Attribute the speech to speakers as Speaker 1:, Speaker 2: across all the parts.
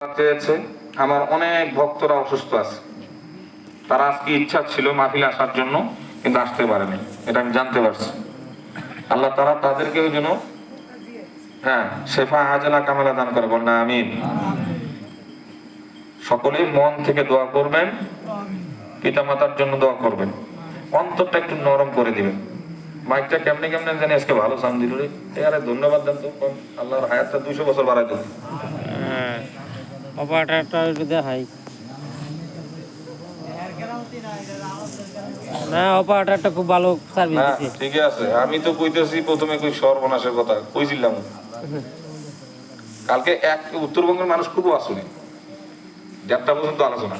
Speaker 1: চেয়েছে। আমার অনেক ভক্তরা অসুস্থ আছে, তারা আজকে ইচ্ছা ছিল মাহফিলে আসার জন্য, কিন্তু আসতে পারেনি। এটা আমি জানতে পারছি। আল্লাহ তারা তাদেরকেও যেন শেফা আজলা কামালা দান করে, বল না আমিন। সকলেই মন থেকে দোয়া করবেন, পিতা মাতার জন্য দোয়া করবেন, অন্তরটা একটু নরম করে দিবেন। মাইকটা কেমনে কেমনে জানি আজকে ভালো সাউন্ড দিল রে। আরে ধন্যবাদ দেন তো, আল্লাহর হায়াতটা 200 বছর বাড়াই দেন।
Speaker 2: অপারেটরটা দেখাই না, অপারেটরটা খুব ভালো সার্ভিস দিচ্ছে।
Speaker 1: ঠিক আছে, আমি তো কইতেছি প্রথমে কই সর্বনাশের কথা কইছিলাম। কালকে উত্তরবঙ্গের মানুষ খুব আসলে 1:30 পর্যন্ত আলোচনা,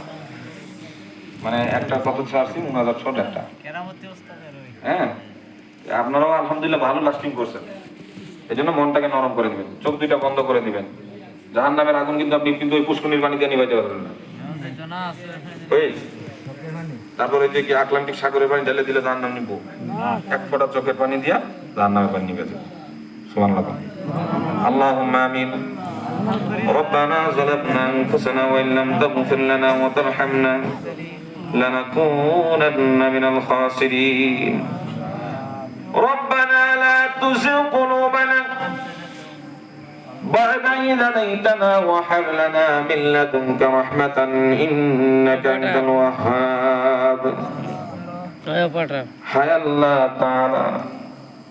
Speaker 1: মানে একটা কত ছাড়ছি 9,600 একটা। আপনারাও আলহামদুলিল্লাহ ভালো লাস্টিং করছেন। এই জন্য মনটাকে নরম করে দিবেন, চোখ দুইটা বন্ধ করে দিবেন। জাহান্নামের আগুন কিন্তু আপনি কিন্তু ওই পুষ্করিণীর পানি দিয়ে নিভাইতে পারবেন না। তারপরে যে কি আটলান্টিক সাগরের পানি ঢেলে দিলে জাহান্নাম নিবো, এক ফোঁটা চোখের পানি দিয়া জাহান্নামের পানি নিবে যাবে। সুবহানাল্লাহ, আল্লাহুম্মা আমিন। ربنا ظلمنا أنفسنا وإن لم تغفر لنا وترحمنا لنكونن من الخاسرين. ربنا لا تزغ قلوبنا بعد إذ هديتنا وهب لنا من لدنك رحمة إنك أنت الوهاب. হায় আল্লাহ তাআলা,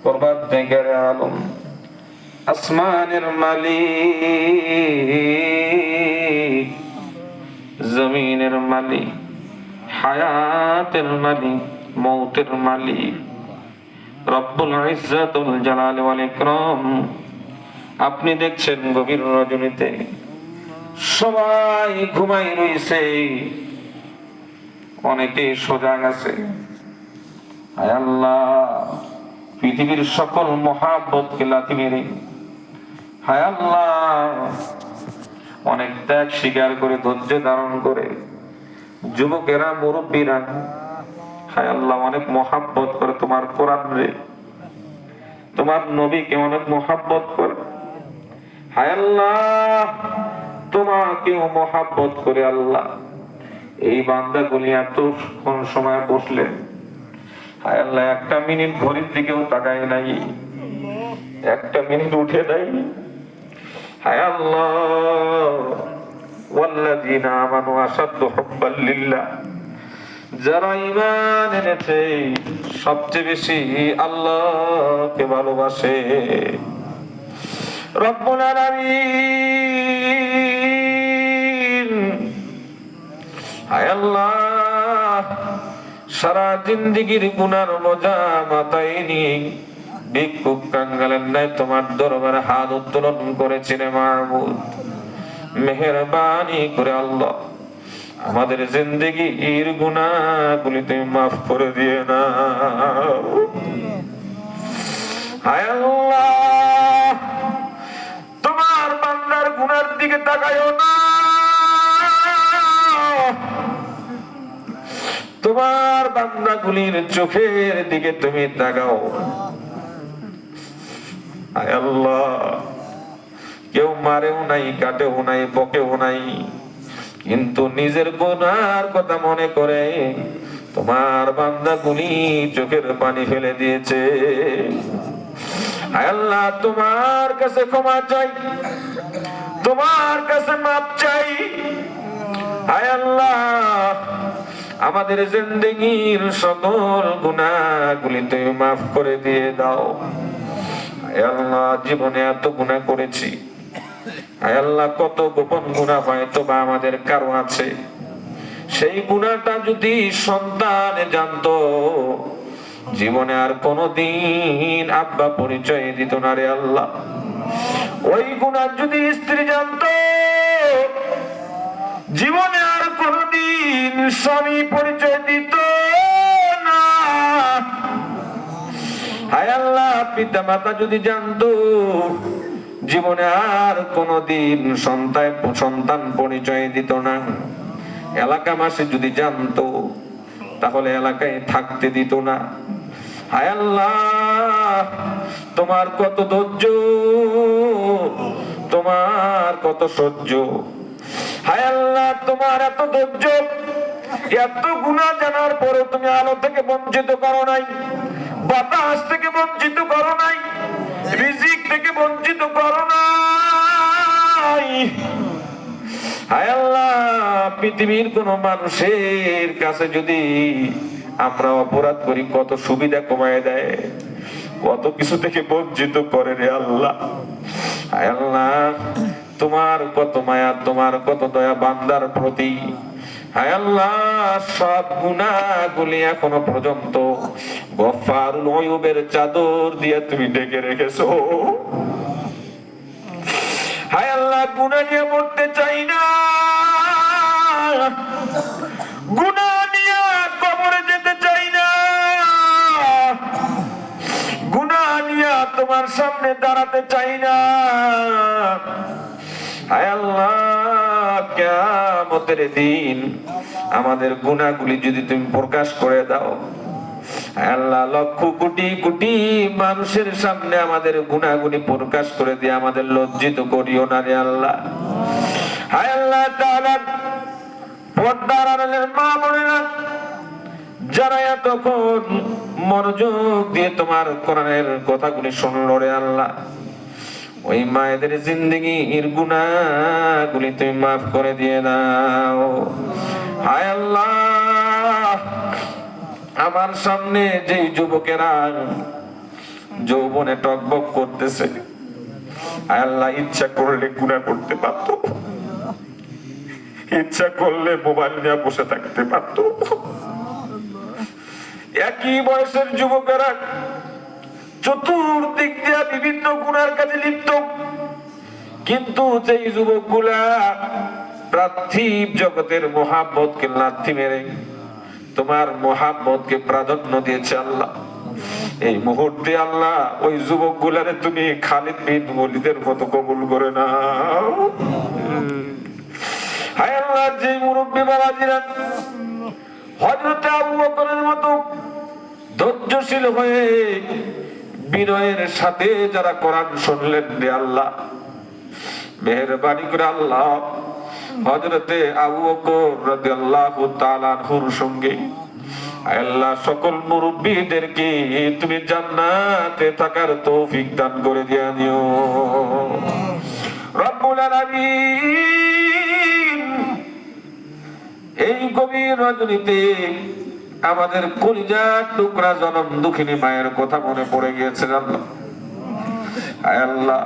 Speaker 1: পরবর্তীকারে আলম, আসমানের মালিক, জমিনের মালিক, হায়াতের মালিক, মৌতের মালিক, রব্বুল ইজ্জাতুল জালাল ওয়াল ইকরাম, আপনি দেখছেন গভীর রজনীতে সবাই ঘুমাই রইছে, অনেকে সজাগ আছে। হায় আল্লাহ, পৃথিবীর সকল মহাব্বতকে লাথি মেরে, হায় আল্লাহ, অনেক ত্যাগ স্বীকার করে ধৈর্য ধারণ করে যুবকেরা, মুরব্বীরা, হায় আল্লাহ, অনেক মহাব্বত করে তোমার কোরআন রে, তোমার নবীকে অনেক মহাব্বত করে। হায় আল্লাহ, তোমাকেও মহাব্বত করে আল্লাহ এই বান্দাগুলি এতক্ষণ সময় বসলেন। হায় আল্লাহ, একটা মিনিট ঘড়ির দিকেও তাকায় নাই, একটা মিনিট উঠে দেয়। হায় আল্লাহ, ওয়াল্লাযীনা আমানু আশাদ্দু হুব্বাল লিল্লাহ, যারা ঈমান এনেছে সবচেয়ে বেশি আল্লাহকে ভালোবাসে। রব্বুল আলামিন, হায় আল্লাহ, সারা জিন্দেগীর গুনার বোঝা মাথায় নিয়ে ভিক্ষুক কাঙ্গালের ন্যায় তোমার দরবারে হাত উত্তোলন করেছিলেন। মাহবুব, মেহেরবানি করে আল্লাহ আমাদের জিন্দেগীর গুনাহগুলি তুমি মাফ করে দিয়ে না। হায় আল্লাহ, তোমার বান্দার গুনার দিকে তাকায়ও না, তোমার বান্দাগুলির চোখের দিকে তুমি তাকাও। আয় আল্লাহ, কেউ মারেও নাই, কাটেও নাই, বকেও নাই, কিন্তু নিজের গুনার কথা মনে করে তোমার বান্দাগুলি চোখের পানি ফেলে দিয়েছে। আয় আল্লাহ, তোমার কাছে ক্ষমা চাই, তোমার কাছে মাপ চাই। আয় আল্লাহ, আমাদের জিন্দেগীর সকল গুনাহগুলি তুমি মাফ করে দিয়ে দাও। আয় আল্লাহ, জীবনে এত গুনাহ করেছি, আয় আল্লাহ, কত গোপন গুনাহ হয়তো বা আমাদের কারো আছে। সেই গুনাহটা যদি সন্তান জানতো, জীবনে আর কোনদিন আব্বা পরিচয় দিত না রে আল্লাহ। ওই গুনাহ যদি স্ত্রী জানতো, জীবনে আর কোনদিন স্বামী পরিচয় দিত না। হায় আল্লাহ, পিতা মাতা যদি জানতো, জীবনে আর কোনদিন সন্তান পরিচয় দিত না। এলাকাবাসী যদি জানতো, তাহলে এলাকায় থাকতে দিত না। হায় আল্লাহ, তোমার কত ধৈর্য, তোমার কত সহ্য। হায় আল্লাহ, তোমার এত ধৈর্য, এত গুনাহ জানার পরে তুমি আলো থেকে বঞ্চিত করো নাই, বাতাস থেকে বঞ্চিত করো নাই, রিজিক থেকে বঞ্চিত করো নাই। হায় আল্লাহ, পৃথিবীর কোন মানুষের কাছে যদি আমরা অপরাধ করি কত সুবিধা কমায় দেয়, কত কিছু থেকে বঞ্চিত করে রে আল্লাহ। হায় আল্লাহ, তোমার কত মায়া, তোমার কত দয়া বান্দার প্রতি। হায় আল্লাহ, সব গুনাহগুলি এখনো পর্যন্ত গফফারুল উয়ুবের চাদর দিয়ে তুমি ঢেকে রেখেছো। হায় আল্লাহ, গুনাহ নিয়ে মরতে চাই না, গুনাহ নিয়ে কবরে যেতে চাই না, গুনাহ নিয়ে তোমার সামনে দাঁড়াতে চাই না। হায় আল্লাহ, কিয়ামতের দিন আমাদের গুনাহগুলি যদি তুমি প্রকাশ করে দাও, হায় আল্লাহ, লক্ষ কোটি কোটি মানুষের সামনে আমাদের গুনাহগুলি প্রকাশ করে দিয়ে আমাদের লজ্জিত করিও না রে আল্লাহ। হায় আল্লাহ তাআলা, পর্দার আড়ালের মা বোনেরা যারা এতক্ষণ মনোযোগ দিয়ে তোমার কোরআনের কথাগুলি শুনলো রে আল্লাহ, ওই মায়েদের জিন্দেগির গুনাহগুলি তুমি মাফ করে দিয়ে দাও। হায় আল্লাহ, আমার সামনে যে যুবকেরা যৌবনে টকবক করতেছে, হায় আল্লাহ, ইচ্ছা করলে গুনাহ করতে পারতো, ইচ্ছা করলে মোবাইল নিয়ে বসে থাকতে পারতো। একই বয়সের যুবকেরা চতুর্দিক দিয়ে বিভিন্ন গুনার কাজে লিপ্ত, কিন্তু যেই যুবকগুলা পার্থিব জগতের মহাব্বতকে লাথি মেরে তোমার মহাব্বতকে প্রাধান্য দিয়েছে আল্লাহ, এই মুহূর্তে আল্লাহ ওই যুবকগুলারে তুমি খালিদ বিন ওলীদের মতো কবুল করে নাও। হায় আল্লাহ, যে মুরব্বী বাবাজিরা হযরত আবু বকরের মতো ধৈর্যশীল হয়ে বিনয়ের সাথে যারা কোরআন শুনলেন রে আল্লাহ, মেহেরবানি করে আল্লাহ হযরতে আবু বকর রাদিয়াল্লাহু তাআলা আনহুর সঙ্গে আল্লাহ সকল মুরব্বিদেরকে তুমি জান্নাতে থাকার তৌফিক দান করে দিও রব্বুল আলামিন। এই গভীর রজনীতে আমাদের কলিজার টুকরা জনম দুঃখিনী মায়ের কথা মনে পড়ে গিয়েছে আল্লাহ। আল্লাহ,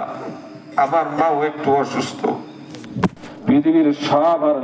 Speaker 1: আমার মাও একটু অসুস্থ, পৃথিবীর সব আর